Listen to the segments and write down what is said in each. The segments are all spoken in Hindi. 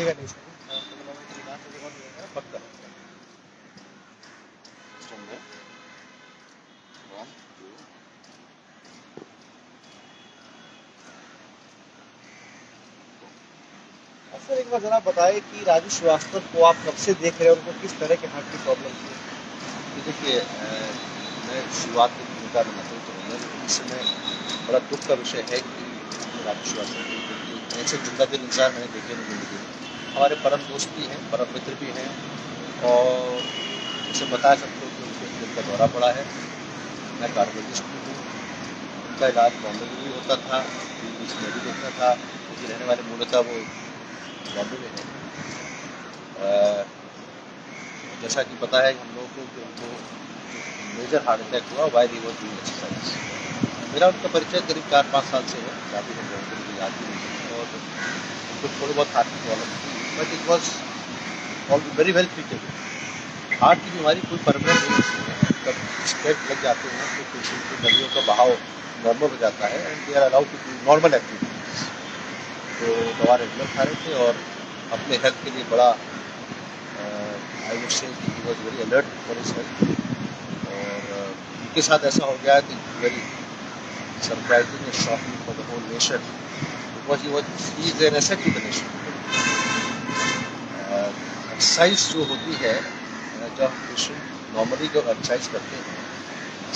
नहीं सर, तो मतलब कि लास्ट में बहुत है पक्का समझे? वन टू सर एक बार जरा बताएं कि राजू श्रीवास्तव को आप कब से देख रहे हैं, उनको किस तरह के हार्ट की प्रॉब्लम थी? ये देखिए मैं शुरुआत की भूमिका निभाता हूँ तो मैं इस समय बड़ा दुख का विषय है कि राजू श्रीवास्तव की ऐसे जिंदा दिल इंसान मैंने देखे नहीं मिलती। हमारे परम दोस्त भी हैं, परम मित्र भी हैं और जैसे बताया सबको कि उनको दिल का दौरा पड़ा है। मैं कार्डियोलॉजिस्ट भी हूँ, उनका इलाज बॉम्बे में भी होता था, बीच में भी देखता था, क्योंकि रहने वाले मूलतः वो बॉम्बे में है। जैसा कि पता है हम लोगों को कि उनको मेजर हार्ट अटैक हुआ while he was doing exercise. मेरा उनका परिचय करीब 4-5 साल से है, काफ़ी हम लोगों को मुझे याद भी नहीं है और उनको थोड़ी बहुत हार्ट की प्रॉब्लम थी but it was all very well treated. Heart की बीमारी कोई परमानेंट नहीं होती है, जब स्टेट लग जाते हैं तो पेशेंट की नलियों का बहाव नॉर्मल हो जाता है and they are allowed to do normal activities. तो दवा रेगुलर खा रहे थे और अपने हेल्थ के लिए बड़ा I would say he was very alert for his health. और उनके साथ ऐसा हो गया कि very surprising and shocking for the whole nation because he is an asset to the nation. Exercise जो होती है जब पेशेंट नॉर्मली जो एक्सरसाइज करते हैं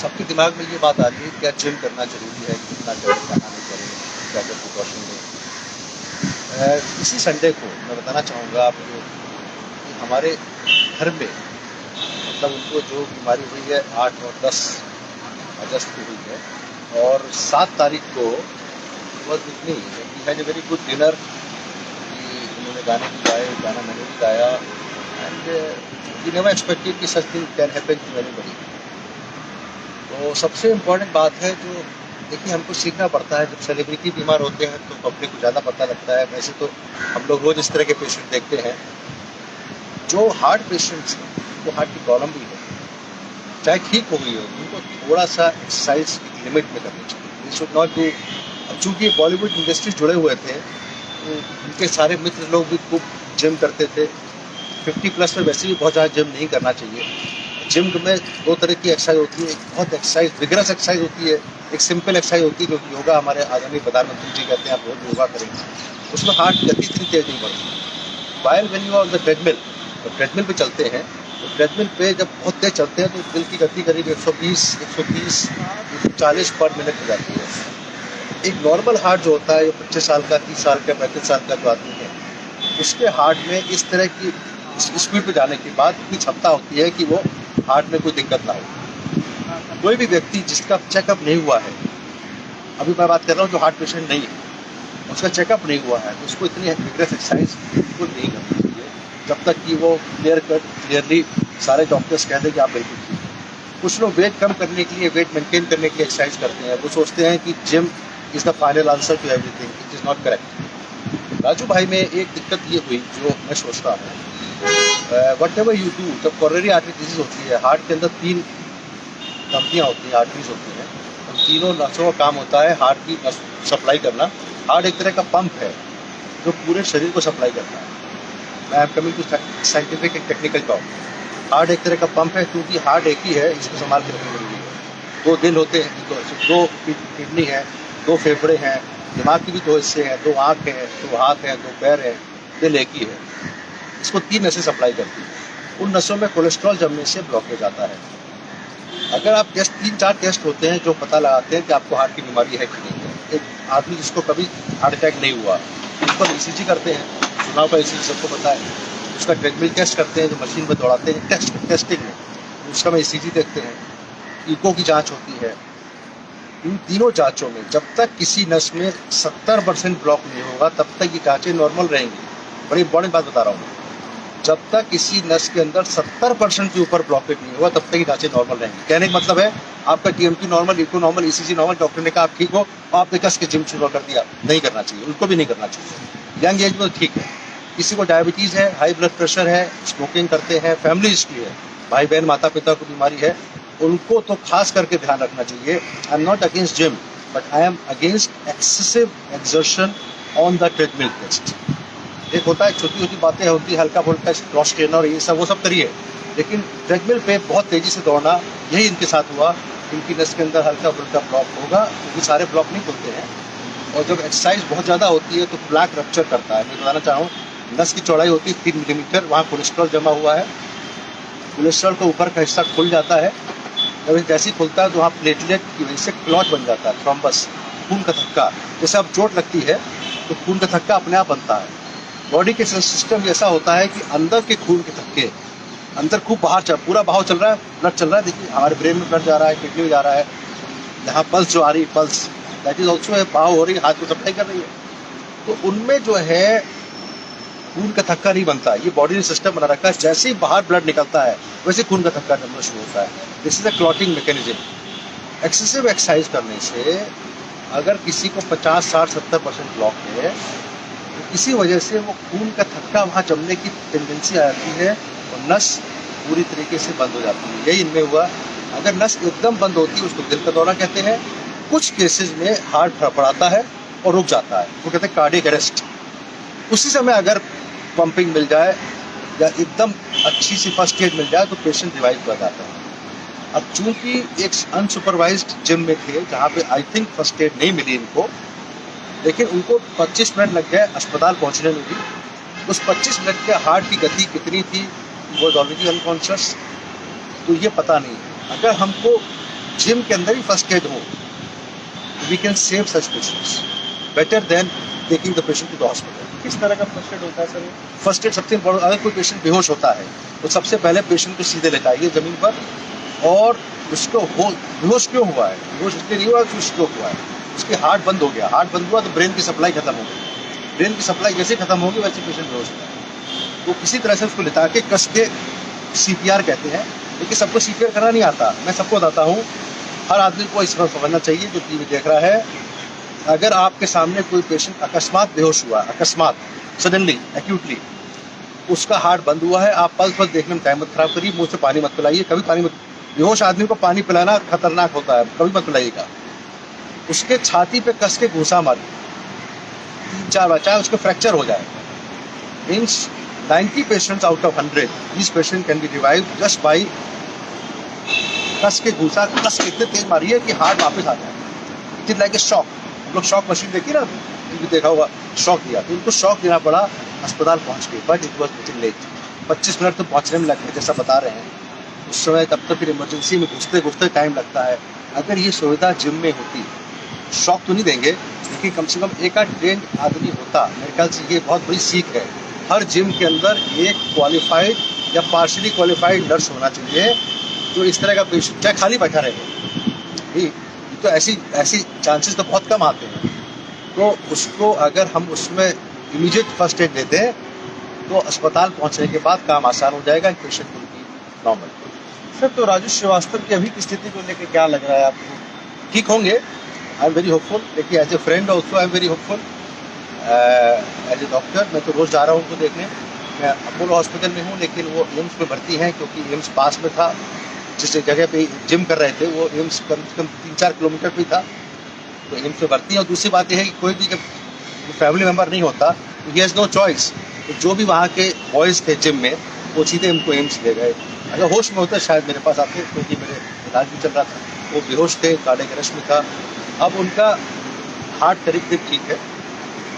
सबके दिमाग में ये बात आती है क्या जिम करना जरूरी है, कितना करें क्या नहीं करें, क्या क्या प्रिकॉशन लें। इसी संडे को मैं बताना चाहूँगा आपको कि हमारे घर में मतलब उनको जो बीमारी हुई है 8 और 10 अगस्त को हुई है और 7 तारीख को वह इतनी has a very good dinner कि उन्होंने गाने भी गाए, गाना मैंने भी गाया एंड वी नेवर एक्सपेक्टेड कि such thing can happen to anybody. तो सबसे इम्पोर्टेंट बात है जो देखिए हमको सीखना पड़ता है, जब सेलिब्रिटी बीमार होते हैं तो पब्लिक को ज़्यादा पता लगता है। वैसे तो हम लोग रोज़ इस तरह के पेशेंट देखते हैं। जो हार्ट पेशेंट्स हैं वो हार्ट की प्रॉब्लम भी है, चाहे ठीक हो गई हो, उनको थोड़ा सा एक्सरसाइज लिमिट में करनी चाहिए। We should not do. अब चूँकि बॉलीवुड इंडस्ट्री जुड़े हुए थे तो उनके सारे मित्र लोग भी खूब जिम करते थे। 50+ में वैसे भी बहुत ज़्यादा जिम नहीं करना चाहिए। जिम में 2 तरह की एक्सरसाइज होती है, एक बहुत एक्सरसाइज विगरस एक्सरसाइज होती है, एक सिंपल एक्सरसाइज होती है जो योगा हमारे आदरणीय प्रधानमंत्री जी कहते हैं आप रोज योगा करेंगे, उसमें हार्ट की गति इतनी तेज नहीं बढ़ती। While when you are on the treadmill, तो ट्रेडमिल पे चलते हैं तो ट्रेडमिल पे जब बहुत तेज चलते हैं तो दिल की गति करीब 120, 130, 140 पर मिनट हो जाती है। एक नॉर्मल हार्ट जो होता है 25 साल का, 30 साल का, 35 साल का जो आदमी है उसके हार्ट में इस तरह की स्पीड पे जाने के बाद की क्षमता होती है कि वो हार्ट में कोई दिक्कत ना हो। कोई भी व्यक्ति जिसका चेकअप नहीं हुआ है, अभी मैं बात कर रहा हूँ जो हार्ट पेशेंट नहीं है, उसका चेकअप नहीं हुआ है तो उसको इतनी विगरस एक्सरसाइज बिल्कुल नहीं करनी चाहिए जब तक कि वो क्लियरली सारे डॉक्टर्स कहते हैं कि आप बिल्कुल ठीक है। कुछ लोग वेट कम करने के लिए, वेट मेंटेन करने के लिए एक्सरसाइज करते हैं। वो सोचते हैं कि gym is the final answer to everything, it is not correct. Raju भाई में एक दिक्कत ये हुई जो मैं सोचता हूँ, वट एवर यू डू, जब कोरोनरी आर्टरी डिजीज होती है, हार्ट के अंदर 3 धमनियाँ होती हैं, आर्टरीज होती हैं, उन तीनों नसों का काम होता है हार्ट की सप्लाई करना। हार्ट एक तरह का पंप है जो पूरे शरीर को सप्लाई करता है। मैं am coming to scientific and technical talk. Heart एक तरह का पंप है क्योंकि हार्ट एक ही है, इसको संभाल के रखना जरूरी है। 2 दिल होते हैं, 2 किडनी है, 2 फेफड़े हैं, दिमाग के भी 2 हिस्से हैं, 2 आँख हैं, 2 हाथ हैं, 2 पैर हैं, दिल एक ही है। इसको 3 नसें सप्लाई करती हैं। उन नसों में कोलेस्ट्रॉल जमने से ब्लॉकेज आता है। अगर आप 3-4 टेस्ट होते हैं जो पता लगाते हैं कि आपको हार्ट की बीमारी है कि नहीं है। एक आदमी जिसको कभी हार्ट अटैक नहीं हुआ उसको ECG करते हैं, चुनाव का ECG सबको पता है। उसका ट्रेडमिल टेस्ट करते हैं जो मशीन में दौड़ाते हैं, टेस्टिंग में उसका में ECG देखते हैं, ईको की जाँच होती है। इन तीनों जांचों में जब तक किसी नस में 70% ब्लॉक नहीं होगा तब तक ये जांचें नॉर्मल रहेंगी। बड़ी इंपॉर्टेंट बात बता रहा हूँ, जब तक किसी नस के अंदर 70% के ऊपर ब्लॉकेज नहीं होगा तब तक ये जांचें नॉर्मल रहेंगी। कहने का मतलब है आपका TMT normal, echo normal, ECG normal, doctor ने कहा आप ठीक हो और आपने कस के जिम शुरू कर दिया, नहीं करना चाहिए, उनको भी नहीं करना चाहिए। यंग एज में ठीक है, किसी को डायबिटीज़ है, हाई ब्लड प्रेशर है, स्मोकिंग करते हैं, फैमिली हिस्ट्री है, भाई बहन माता पिता को बीमारी है, उनको तो खास करके ध्यान रखना चाहिए। I am not against gym but I am against excessive exertion on the treadmill test. एक होता है छोटी छोटी बातें होती है, हल्का फुल्का क्रॉस ट्रेनर और ये सब वो सब करिए, लेकिन ट्रेडमिल पे बहुत तेज़ी से दौड़ना, यही इनके साथ हुआ। इनकी नस के अंदर हल्का फुल्का ब्लॉक होगा, क्योंकि सारे ब्लॉक नहीं खुलते हैं। और जब एक्सरसाइज बहुत ज़्यादा होती है तो प्लाक रप्चर करता है। मैं बताना चाहूँ, नस की चौड़ाई होती है 3 मिलीमीटर, वहाँ कोलेस्ट्रॉल जमा हुआ है, कोलेस्ट्रॉल का ऊपर का हिस्सा खुल जाता है। जब जैसे ही खुलता है तो वहाँ प्लेटलेट की वजह से क्लॉट बन जाता है, थ्रोम्बस, खून का थक्का। जैसे अब चोट लगती है तो खून का थक्का अपने आप बनता है। बॉडी के सिस्टम ऐसा होता है कि अंदर के खून के थक्के अंदर खूब पूरा बहाव चल रहा है, ब्लड चल रहा है, देखिए हमारे ब्रेन में ब्लड जा रहा है, किडनी में जा रहा है, यहाँ पल्स जो आ रही है, पल्स दैट इज ऑल्सो है, बहाव हो रही है, हाथ को सप्लाई कर रही है। तो उनमें जो है खून का थक्का नहीं बनता। ये बॉडी ने सिस्टम बना रखा है, जैसे ही बाहर ब्लड निकलता है वैसे खून का थक्का बनना शुरू होता है। This is a clotting mechanism. Excessive exercise करने से अगर किसी को 50, 60, 70% ब्लॉक है, तो इसी वजह से वो खून का थक्का वहाँ जमने की टेंडेंसी आ जाती है और नस पूरी तरीके से बंद हो जाती है। यही इनमें हुआ। अगर नस एकदम बंद होती है उसको दिल का दौरा कहते हैं। कुछ केसेस में हार्ट फड़फड़ाता है और रुक जाता है, वो कहते हैं कार्डियक अरेस्ट। उसी समय अगर पंपिंग मिल जाए या एकदम अच्छी सी फर्स्ट एड मिल जाए तो पेशेंट रिवाइव कर जाता है। अब चूंकि एक अनसुपरवाइज्ड जिम में थे जहाँ पे आई थिंक फर्स्ट एड नहीं मिली इनको, लेकिन उनको 25 मिनट लग गए अस्पताल पहुँचने में भी। उस 25 मिनट के हार्ट की गति कितनी थी, वो ऑलरेडी अनकॉन्शियस, तो ये पता नहीं। अगर हमको जिम के अंदर ही फर्स्ट एड हो, we can save such patients better than taking the patient to the hospital. किस तरह का फर्स्ट एड होता है सर? फर्स्ट एड सबसे इम्पोर्टेंट, अगर कोई पेशेंट बेहोश होता है तो सबसे पहले पेशेंट को सीधे लेटाइए ज़मीन पर, और उसको बेहोश क्यों हुआ है, बेहोश इसलिए नहीं हुआ कि स्ट्रोक हुआ है, उसके हार्ट बंद हो गया। हार्ट बंद हुआ तो ब्रेन की सप्लाई खत्म हो गई, ब्रेन की सप्लाई जैसे खत्म होगी वैसे पेशेंट बेहोश होता है। तो किसी तरह से उसको लेटा के कस के CPR कहते हैं, लेकिन सबको CPR करना नहीं आता। मैं सबको बताता हूँ, हर आदमी को इस बात समझना चाहिए जो टीवी देख रहा है। अगर आपके सामने कोई पेशेंट अकस्मात बेहोश हुआ, अकस्मात सडनली एक्यूटली उसका हार्ट बंद हुआ है, आप पल्स पल्स देखने में टाइम मत खराब करिए, मुंह से पानी मत पिलाइए, कभी पानी मत। बेहोश आदमी को पानी पिलाना खतरनाक होता है, कभी मत पिलाइएगा। उसके छाती पे कस के घूसा मार 3-4 बार, चाहे उसको फ्रैक्चर हो जाए। Means 90 patients out of 100 this patient can be revived just by कस के घूसा, कस के इतने तेज मारिए कि हार्ट वापस आ जाए। It is like a shock. हम लोग शॉक मशीन देखिए ना, टीवी देखा होगा, शॉक दिया, तो उनको शॉक देना पड़ा अस्पताल पहुंच के, but it was little late. 25 minute तो पहुंचने में लगे जैसा बता रहे हैं उस समय, तब तक फिर इमरजेंसी में घुसते घुसते टाइम लगता है। अगर ये सुविधा जिम में होती, शॉक तो नहीं देंगे, लेकिन कम से कम एक आध ट्रेंड आदमी होता। मेरे ख्याल से ये बहुत बड़ी सीख है। हर जिम के अंदर एक क्वालिफाइड या पार्शली क्वालिफाइड नर्स होना चाहिए, जो इस तरह का पेशेंट चाहे खाली बैठा रहे, तो ऐसी चांसेस तो बहुत कम आते हैं। तो उसको अगर हम उसमें इमीडिएट फर्स्ट एड देते हैं तो अस्पताल पहुंचने के बाद काम आसान हो जाएगा, पेशेंट को भी नॉर्मल। सर, तो राजू श्रीवास्तव की अभी की स्थिति को लेकर क्या लग रहा है आपको? ठीक होंगे, आई एम वेरी होपफुल। देखिए, as a friend also I am very hopeful. As a doctor मैं तो रोज़ जा रहा हूँ उनको देखने। मैं अपोलो हॉस्पिटल में हूँ, लेकिन वो एम्स में भर्ती हैं, क्योंकि एम्स पास में था। जिस जगह पे जिम कर रहे थे वो एम्स कम से कम 3-4 किलोमीटर पे था, तो एम्स में भर्ती है। और दूसरी बात यह है कि कोई भी फैमिली मेम्बर नहीं होता तो ही हैज़ नो चॉइस। तो जो भी वहाँ के बॉयज़ थे जिम में, वो सीधे उनको एम्स ले गए। अगर होश में होते शायद मेरे पास आते, क्योंकि मेरे इलाज भी चल रहा था। वो बेहोश थे, कार्डियक अरेस्ट में था। अब उनका हार्ट करीब ठीक है।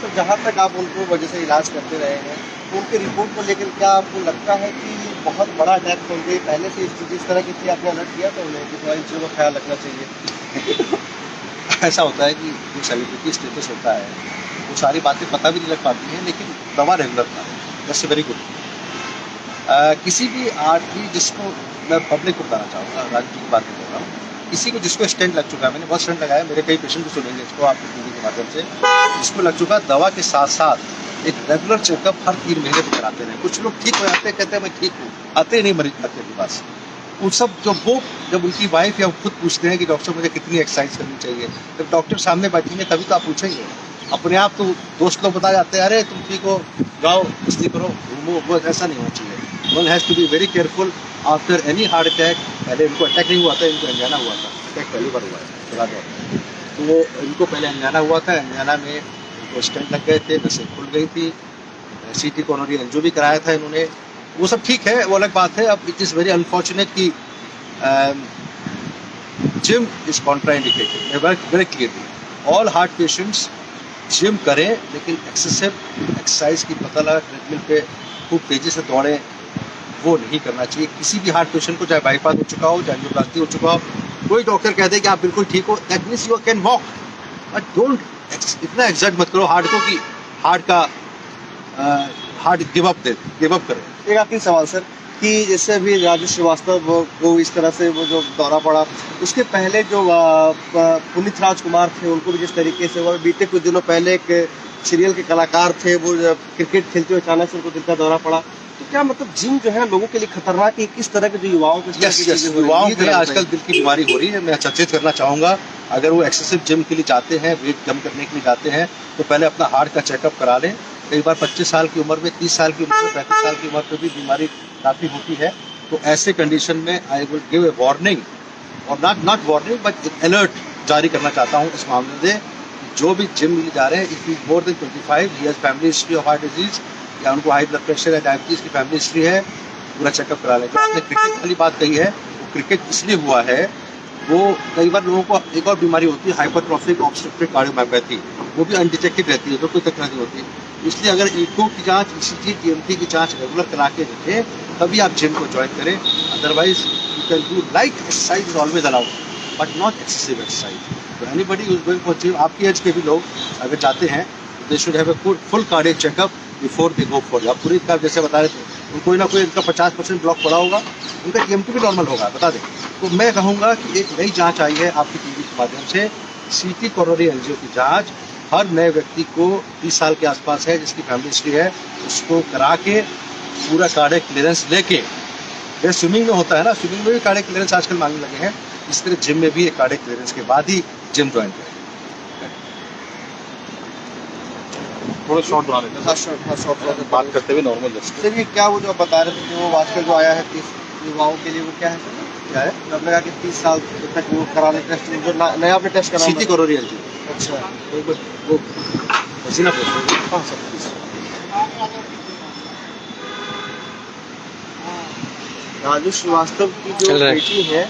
तो जहाँ तक आप उनको वजह से इलाज करते रहे हैं, तो उनके रिपोर्ट को लेकर क्या आपको लगता है कि बहुत बड़ा डेथ हो गई? पहले से स्थिति इस तरह की थी, आपने अलर्ट किया तो उन्हें कि थोड़ा इन चीज़ों का ख्याल रखना चाहिए? ऐसा होता है कि जो सेलिब्रिटी स्टेटस होता है वो सारी बातें पता भी नहीं लग पाती हैं, लेकिन दवा रेगुलर था, दैट्स वेरी गुड। किसी भी आदमी जिसको, मैं पब्लिक को बताना चाहूँगा, राजू जी की बात नहीं कर रहा हूँ, किसी को जिसको स्टेंट लग चुका है, मैंने बहुत स्टेंट लगाया, मेरे कई पेशेंट भी सुनेंगे इसको आपके टीवी के माध्यम से, जिसको लग चुका, दवा के साथ साथ एक रेगुलर चेकअप हर 3 महीने पर कराते रहे। कुछ लोग ठीक हो जाते हैं, कहते हैं मैं ठीक हूँ, आते नहीं मरीज डॉक्टर के पास। उन सब जब उनकी वाइफ या खुद पूछते हैं कि डॉक्टर मुझे कितनी एक्सरसाइज करनी चाहिए, जब डॉक्टर सामने बैठेंगे तभी तो आप पूछेंगे। अपने आप तो दोस्त लोग बता जाते हैं, अरे तुम ठीक हो, जाओ कुश्ती करो, घूमो, वो ऐसा नहीं होना चाहिए। One has to be very careful after any heart attack. पहले इनको अटैक नहीं हुआ था, इनको अंजाना हुआ था। अटैक पहली बार हुआ है चला गया, तो वो इनको पहले अंजाना हुआ था। अंजाना में इनको स्टेंट लग गए थे, नसें खुल गई थी, सीटी कोरोनरी एंजियो भी कराया था इन्होंने, वो सब ठीक है, वो अलग बात है। अब इट इज़ वेरी अनफॉर्चुनेट कि gym is contraindicated very clearly. All heart patients gym करें, लेकिन एक्सेसिव एक्सरसाइज की पता लगा ट्रेडमिल पे खूब तेज़ी से दौड़ें, वो नहीं करना चाहिए। किसी भी हार्ट पेशेंट को, चाहे बाईपास हो चुका हो, चाहे एंजियोप्लास्टी हो चुका हो, कोई डॉक्टर कहते हैं कि आप बिल्कुल ठीक हो, that means you can walk, but don't इतना एग्जैक्ट मत करो हार्ट को कि हार्ट गिव अप करें। एक आखिरी सवाल सर, कि जैसे अभी राजू श्रीवास्तव को इस तरह से वो जो दौरा पड़ा, उसके पहले जो पुनीत राजकुमार थे उनको भी जिस तरीके से, वो बीते कुछ दिनों पहले एक सीरियल के कलाकार थे, वो क्रिकेट खेलते हुए अचानक से उनको दिल का दौरा पड़ा, तो क्या मतलब जिम जो है लोगों के लिए खतरनाक है? किस तरह के जो युवाओं को युवाओं में आजकल दिल की बीमारी हो रही है। मैं सचेत करना चाहूँगा, अगर वो एक्सेसिव जिम के लिए जाते हैं, वेट कम करने के लिए जाते हैं, तो पहले अपना हार्ट का चेकअप करा लें। कई बार 25 साल की उम्र में, 30 साल की उम्र में, 35 साल की उम्र पर भी बीमारी काफ़ी होती है। तो ऐसे कंडीशन में I will give a warning, और नॉट वार्निंग बट अलर्ट जारी करना चाहता हूँ इस मामले में। जो भी जिम में जा रहे हैं, if is more than 25, he has family history of heart disease, या उनको हाई ब्लड प्रेशर या डायबिटीज़ की फैमिली हिस्ट्री है, पूरा चेकअप करा लें। जो आपने क्रिकेट वाली बात कही है, वो क्रिकेट इसलिए हुआ है, वो कई बार लोगों को एक और बीमारी होती है, हाइपरट्रॉफिक ऑब्स्ट्रक्टिव कार्डियोमायोपैथी, वो भी अनडिटेक्टेड रहती है, तो कोई तकलीफ नहीं होती। इसलिए अगर ईको की जांच, ईसीजी, टीएमटी की जांच रेगुलर करा के रखें, तभी आप जिम को ज्वाइन करें। Otherwise you can do light exercise is always allowed, but not excessive exercise. तो anybody who is going for gym, आपकी एज के भी लोग अगर जाते हैं, they should have a full cardiac checkup before they go for. आप पूरी तरह जैसे बता रहे थे, कोई ना कोई इनका 50% ब्लॉक पड़ा होगा, उनका टीएमटी भी नॉर्मल होगा, बता दें। तो मैं कहूँगा कि एक नई जांच आई है आपकी टीवी के माध्यम से, सीटी कोरोनरी एंजियो की जांच हर नए व्यक्ति को 30 साल के आसपास है, जिसकी फैमिली हिस्ट्री है, उसको करा के पूरा कार्डियक क्लियरेंस लेके, जैसे स्विमिंग में होता है ना, स्विमिंग में भी कार्डियक क्लियरेंस आजकल मांगने लगे हैं, इस तरह जिम में भी एक कार्डियक क्लियरेंस के बाद ही जिम ज्वाइन करें। थोड़ा शॉर्ट बना लेते हैं, शॉर्ट बात करते हुए नॉर्मल जस्ट। सर, ये क्या वो जो आप बता रहे थे कि वो आजकल जो आया है 30 युवाओं के लिए, वो क्या है सर? क्या है? तो आपने कहा कि 30 साल तक वो कराने टेस्ट, जो नया आपने टेस्ट करा, सीटी कोरोनरी एंजियो। अच्छा, वो पसीना पोछो। हाँ सर प्लीज। राजू श्रीवास्तव की जो बेटी है